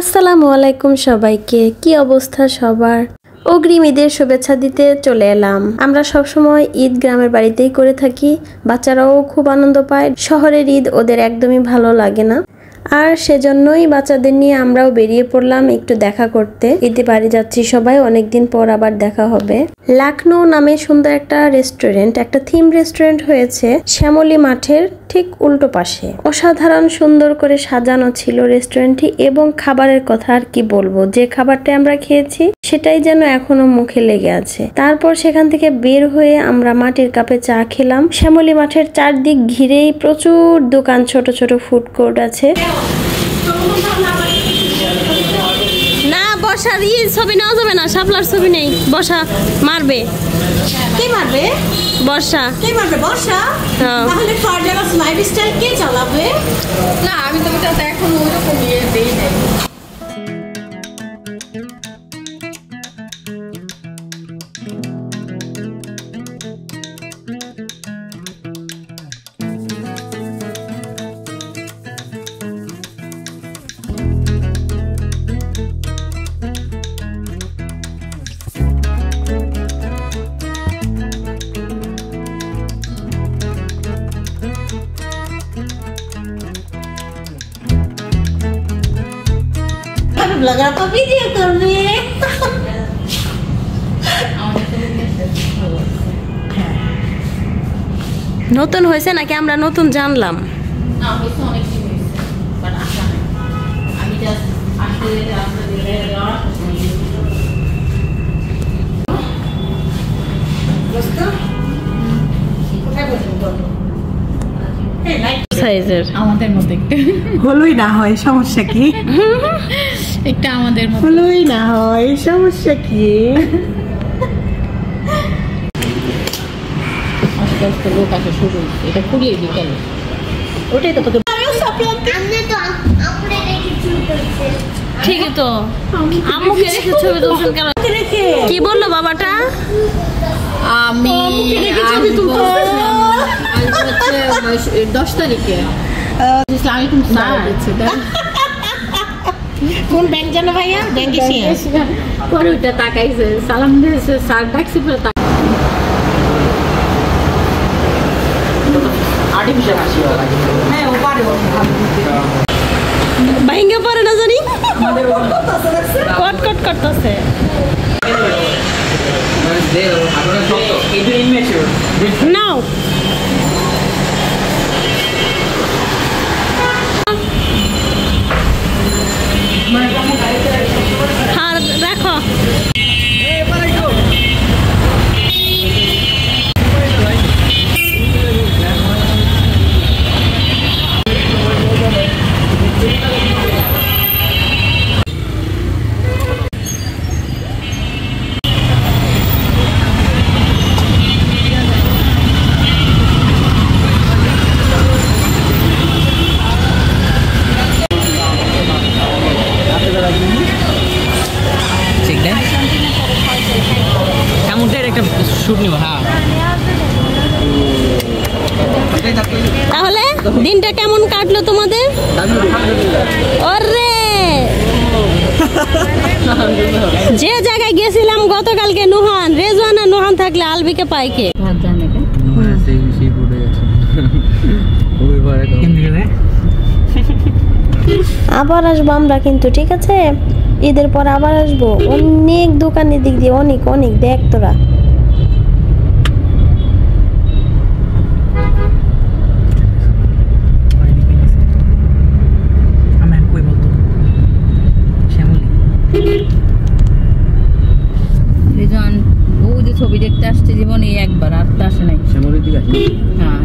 আসসালামু আলাইকুম সবাইকে। কি অবস্থা সবার? অগ্রিম ঈদের শুভেচ্ছা দিতে চলে এলাম। আমরা সবসময় ঈদ গ্রামের বাড়িতেই করে থাকি। বাচ্চারাও খুব আনন্দ পায়। শহরের ঈদ ওদের একদমই ভালো লাগে না, আর সেজন্যই বাচ্চাদের নিয়ে আমরাও বেরিয়ে পড়লাম একটু দেখা করতে। ঈদে বাড়ি যাচ্ছি সবাই, অনেকদিন পর আবার দেখা হবে। লাখনৌ নামে সুন্দর একটা রেস্টুরেন্ট, একটা থিম রেস্টুরেন্ট হয়েছে শ্যামলী মাঠের ঠিক উল্টো পাশে। অসাধারণ সুন্দর করে সাজানো ছিল রেস্টুরেন্টটি, এবং খাবারের কথা আর কি বলবো, যে খাবারটা আমরা খেয়েছি সেটাই যেন এখনো মুখে লেগে আছে। তারপর সেখান থেকে বের হয়ে আমরা মাটির কাপে চা খেলাম। শ্যামলী মাঠের চারদিক ঘিরেই প্রচুর দোকান, ছোট ছোট ফুড কোর্ট আছে। না বসার ছবি নেওয়া যাবে না, শাপলার ছবি নেই। বসা মারবে। কে মারবে? বর্ষা। কে মারবে? বর্ষা? তাহলে ফারজানাস লাইফস্টাইল কে চালাবে? না, আমি তো এটা এখন ওরকম দেই নাই। लगा तो वीडियो करने নতুন হয়েছে নাকি আমরা নতুন জানলাম? না, হয়েছে অনেক দিন হয়েছে, বাট আসা নাই। আমি জাস্ট আসতে রাস্তা দিয়ে সাইজের আমাদের মধ্যে হলোই না হয় সমস্যা কি? একটা আমাদের মধ্যে হলোই না হয় সমস্যা কি? আস্তে আস্তে লোক আসা শুরু হয়েছে। এটা কুড়িয়ে বিকেলে, ওটাই তো তোকে ঠিকই তো। আম্মুকে রেখে ছবি তুলছেন কেন? কি বললো বাবাটা? আমি 10 তারিখে ইসলামিক কোন ব্যাংক জানো ভাইয়া? ব্যাংকে পরে ওইটা তাকাইছে, সালাম দিয়েছে, স্যার ডাকছি, পরে ভাইঙ্গা পারে না জানি, কট কট করতেছে। নাও আর রাখো। তাহলে দিনটা কেমন কাটলো তোমাদের? ওরে যে জায়গায় গেছিলাম গতকালকে, নুহান, রেজওয়ানা নুহান থাকলে আলবিকে পাইকে আবার আসবো আমরা কিন্তু, ঠিক আছে? ঈদের পর আবার আসবো। অনেক দোকানের দিক দিয়ে অনেক অনেক দেখ তোরা। ছবি দেখতে আসছে জীবনে একবার, আর তো আসে নাই। শ্যামলীর দিকে আসে? হ্যাঁ,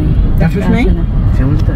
শ্যামলীতে